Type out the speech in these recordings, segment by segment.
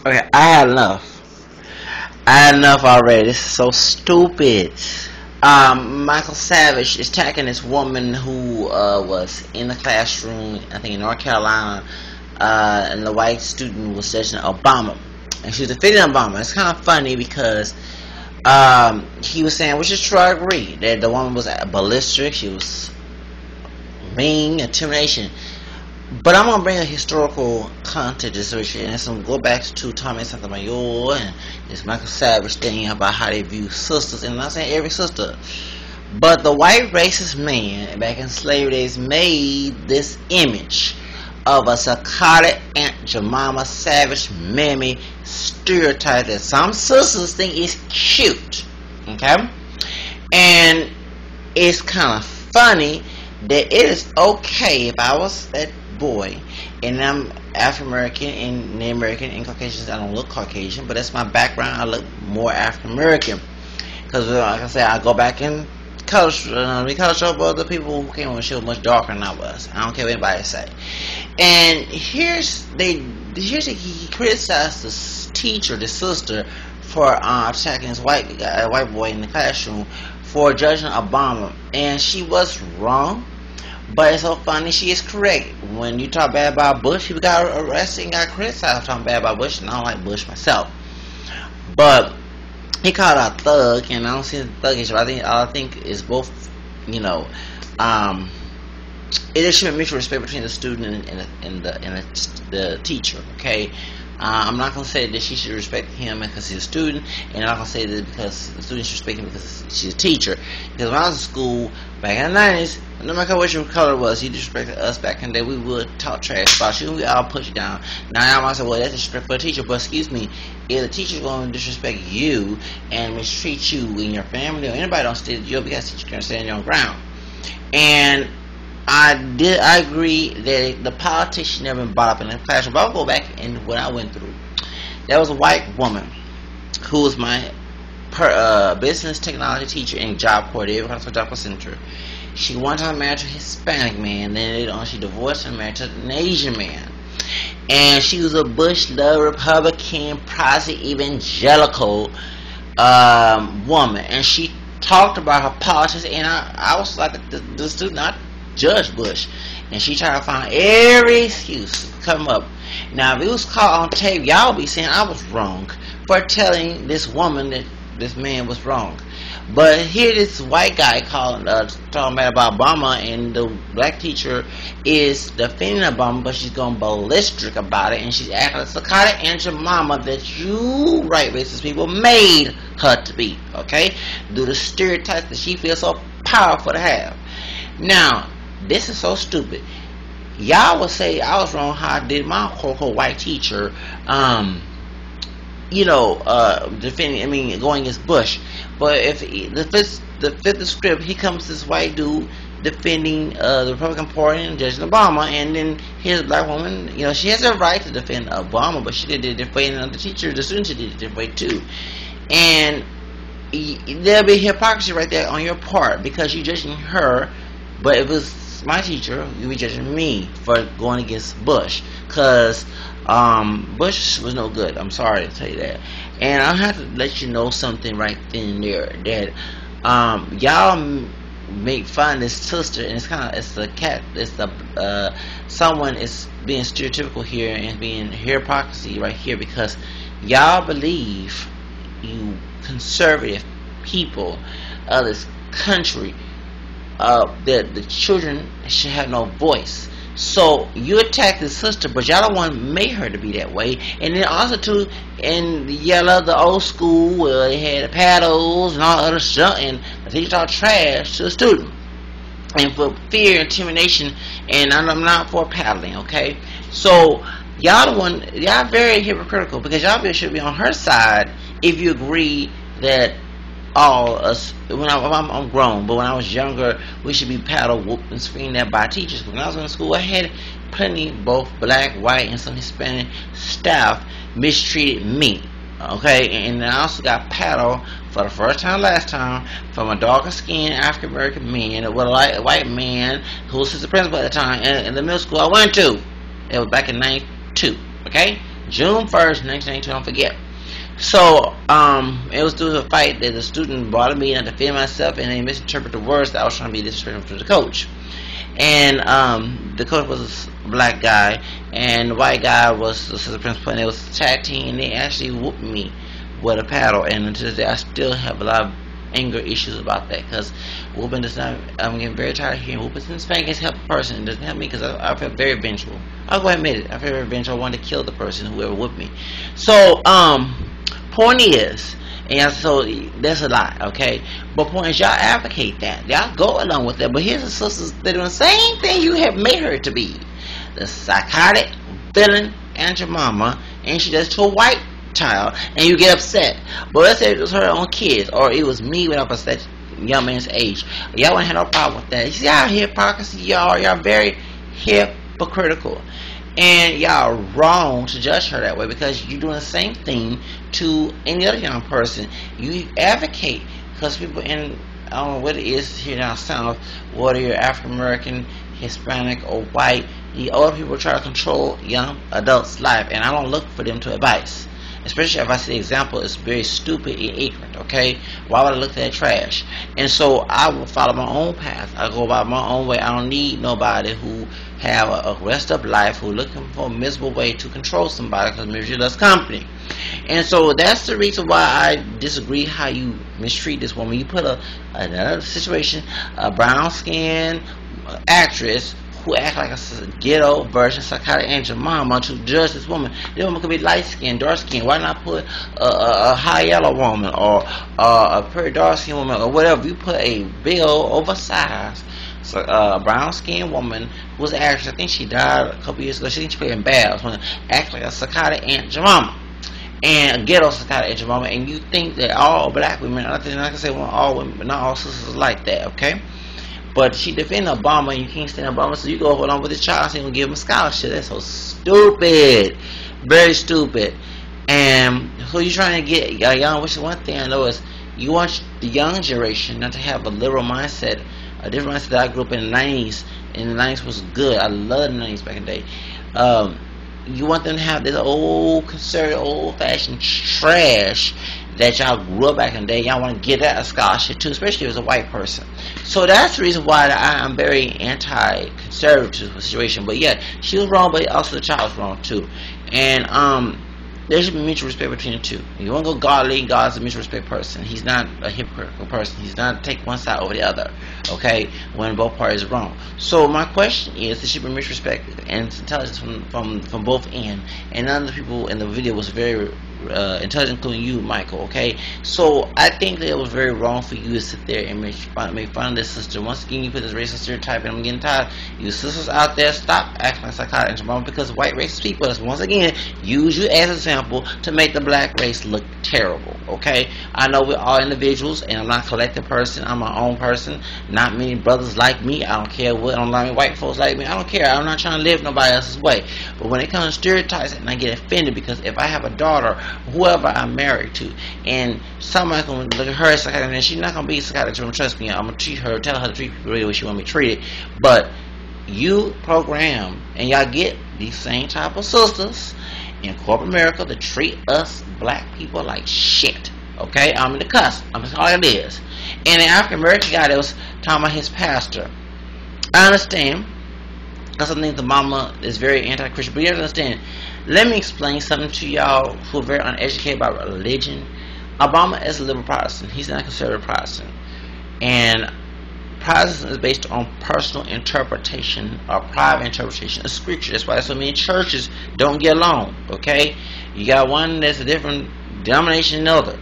Okay, I had enough. I had enough already. This is so stupid. Michael Savage is attacking this woman who was in the classroom, I think in North Carolina, and the white student was judging Obama, and she was defending Obama. It's kind of funny because he was saying, which is true, I agree, that the woman was ballistic, she was mean, intimidation. But I'm gonna bring a historical context to this issue, and some go back to Tommy Sotomayor and this Michael Savage thing about how they view sisters. And I'm not saying every sister, but the white racist man back in slavery days made this image of a psychotic Aunt Jemima Savage mammy stereotype that some sisters think is cute. Okay, and it's kind of funny that it is okay if I was that boy and I'm African American and Native American and Caucasian. I don't look Caucasian, but that's my background. I look more African American because, like I said, I go back in color show of other people who came on the show much darker than I was. I don't care what anybody say. And he criticized the teacher, the sister, for attacking this white boy in the classroom for judging Obama, and she was wrong. But it's so funny, she is correct. When you talk bad about Bush, people got arrested and got criticized for talking bad about Bush, and I don't like Bush myself. But he called her a thug, and I don't see the thuggish. But I think it's both, it should be mutual respect between the student and the teacher. Okay, I'm not gonna say that she should respect him because he's a student, and I'm not gonna say that because the student should respect him because she's a teacher. Because when I was in school back in the 90s, no matter what your color was, you disrespected us back in the day. We would talk trash about you, and we all push you down. Now I might say, well, that's disrespect for a teacher, but excuse me, if the teacher's going to disrespect you and mistreat you and your family or anybody on stage, you'll be a teacher can stand your own ground. And I agree that the politician never been brought up in the classroom. But I'll go back and what I went through. There was a white woman who was my business technology teacher and job coordinator for Job Center. She one time married to a Hispanic man, then later on she divorced and married to an Asian man. And she was a Bush love Republican, Protestant, evangelical woman. And she talked about her politics, and I was like the student, I judge Bush. And she tried to find every excuse to come up. Now, if it was caught on tape, y'all be saying I was wrong for telling this woman that this man was wrong. But here this white guy talking bad about Obama, and the black teacher is defending Obama, but she's going ballistic about it, and she's acting like psychotic Aunt Jemima that you right racist people made her to be, okay? Due to stereotypes that she feels so powerful to have. Now, this is so stupid. Y'all would say I was wrong how I did my quote-unquote white teacher defending, going against Bush. But if the fifth script, he comes this white dude defending the Republican Party and judging Obama, and then here's a black woman, she has a right to defend Obama, but she did it different way, and the teacher, the student did it a different way too. And there'll be hypocrisy right there on your part because you're judging her, but if it was my teacher, you'd be judging me for going against Bush, because Bush was no good. I'm sorry to tell you that. And I have to let you know something right then and there, that y'all make fun of this sister, and someone is being stereotypical here and being hypocrisy right here, because y'all believe, you conservative people of this country, that the children should have no voice. So you attack the sister, but y'all don't want to make her to be that way. And then also too, in the yellow, the old school where they had the paddles and all the other stuff, and the teacher talk trash to the student, and for fear, intimidation, and I'm not for paddling, okay? So y'all very hypocritical, because y'all should be on her side if you agree that all us, I'm grown, but when I was younger, we should be paddle whooped and screamed at by teachers. When I was in school, I had plenty, both black, white, and some Hispanic staff mistreated me, okay? And I also got paddle for the first time, last time, from a darker skinned African American man with a white man who was the principal at the time in the middle school I went to. It was back in '92, okay? June 1st, 1992. Don't forget. So, it was through a fight that the student brought me and I defended myself, and they misinterpreted the words that I was trying to be disrespectful to the coach. And the coach was a black guy, and the white guy was the assistant principal, and it was tag team, and they actually whooped me with a paddle. And until today, I still have a lot of anger issues about that, because whooping does not. I'm getting very tired of hearing whoopings and spankings help a person. It doesn't help me, because I feel very vengeful. I'll go ahead and admit it. I feel very vengeful. I wanted to kill the person whoever whooped me. So, point is, and so that's a lie, okay? But point is, y'all advocate that. Y'all go along with that. But here's the sisters, they're doing the same thing you have made her to be. The psychotic villain and your mama, and she does to a white child, and you get upset. But let's say it was her own kids, or it was me when I was that young man's age. Y'all wouldn't have no problem with that. You see how hypocrisy y'all very hypocritical. And y'all wrong to judge her that way, because you're doing the same thing to any other young person. You advocate, because people in, I don't know what it is here down south, whether you're African American, Hispanic, or white, the older people try to control young adults' life, and I don't look for them to advise. Especially if I see the example is very stupid and ignorant, okay? Why would I look at that trash? And so I will follow my own path. I go about my own way. I don't need nobody who have a rest of life, who looking for a miserable way to control somebody, because misery loves company. And so that's the reason why I disagree how you mistreat this woman. You put another situation, a brown skinned actress who act like a ghetto version psychotic angel mama to judge this woman. This woman could be light skinned, dark skinned. Why not put a high yellow woman, or a pretty dark skinned woman, or whatever? You put a big old oversized brown skinned woman who was an actress. I think she died a couple years ago. She played in Babs, act like a psychotic Aunt Jemima, and a ghetto psychotic Aunt Jemima. And you think that all black women, I can say well, all women, but not all sisters like that, okay? But she defended Obama, and you can't stand Obama, so you go along with this child, so you gonna give him a scholarship. That's so stupid, very stupid. And so you're trying to get young. Which is one thing I know is you want the young generation not to have a liberal mindset, a different mindset that I grew up in the 90s. And the 90s was good. I loved the 90s back in the day. You want them to have this old conservative, old-fashioned trash that y'all grew up back in the day. Y'all want to get that a scholarship too, especially as a white person. So that's the reason why I'm very anti-conservative to the situation. But yeah, she was wrong, but also the child was wrong too. And there should be mutual respect between the two. If you want to go godly, God's a mutual respect person. He's not a hypocritical person. He's not take one side over the other, okay, when both parties are wrong. So my question is, there should be mutual respect and intelligence from both ends. And none of the people in the video was very intelligent, including you, Michael, okay? So I think that it was very wrong for you to sit there and make fun of this sister. Once again, you put this racist stereotype, and I'm getting tired. You sisters out there, stop acting like psychotic and because white racist people, once again, use you as an example to make the black race look terrible, okay? I know we're all individuals, and I'm not a collective person. I'm my own person. Not many brothers like me. I don't care what. I don't like white folks like me. I don't care. I'm not trying to live nobody else's way. But when it comes to stereotypes, and I get offended, because if I have a daughter, whoever I'm married to, and somebody's going to look at her as psychotic, and she's not going to be psychotic, trust me, I'm going to treat her, tell her to treat people the way she want to be treated. But you program, and y'all get these same type of sisters in corporate America to treat us black people like shit, okay? I'm in the cuss. I'm just all it is. And an African American guy that was talking about his pastor, I understand. That's something the mama is very anti-Christian, but you have to understand. Let me explain something to y'all who are very uneducated about religion. Obama is a liberal Protestant. He's not a conservative Protestant. And Protestant is based on personal interpretation or private interpretation of Scripture. That's why so many churches don't get along, okay? You got one that's a different denomination than the other.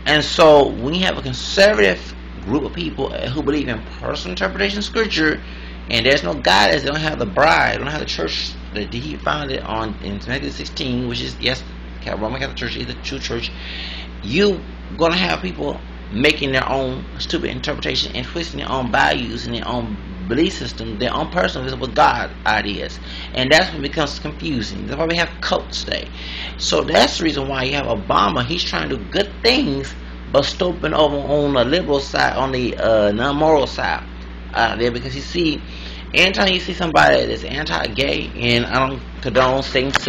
And so when you have a conservative group of people who believe in personal interpretation of Scripture, and there's no guidance, they don't have the bride, they don't have the church that he founded in 1916, which is, yes, Roman Catholic Church is the true church. You gonna have people making their own stupid interpretation and twisting their own values and their own belief system, their own personal with God ideas, and that's when it becomes confusing. That's why we have cults today. So that's the reason why you have Obama. He's trying to do good things, but stooping over on the liberal side, on the non-moral side there, because you see, anytime you see somebody that's anti-gay, and I don't condone same-sex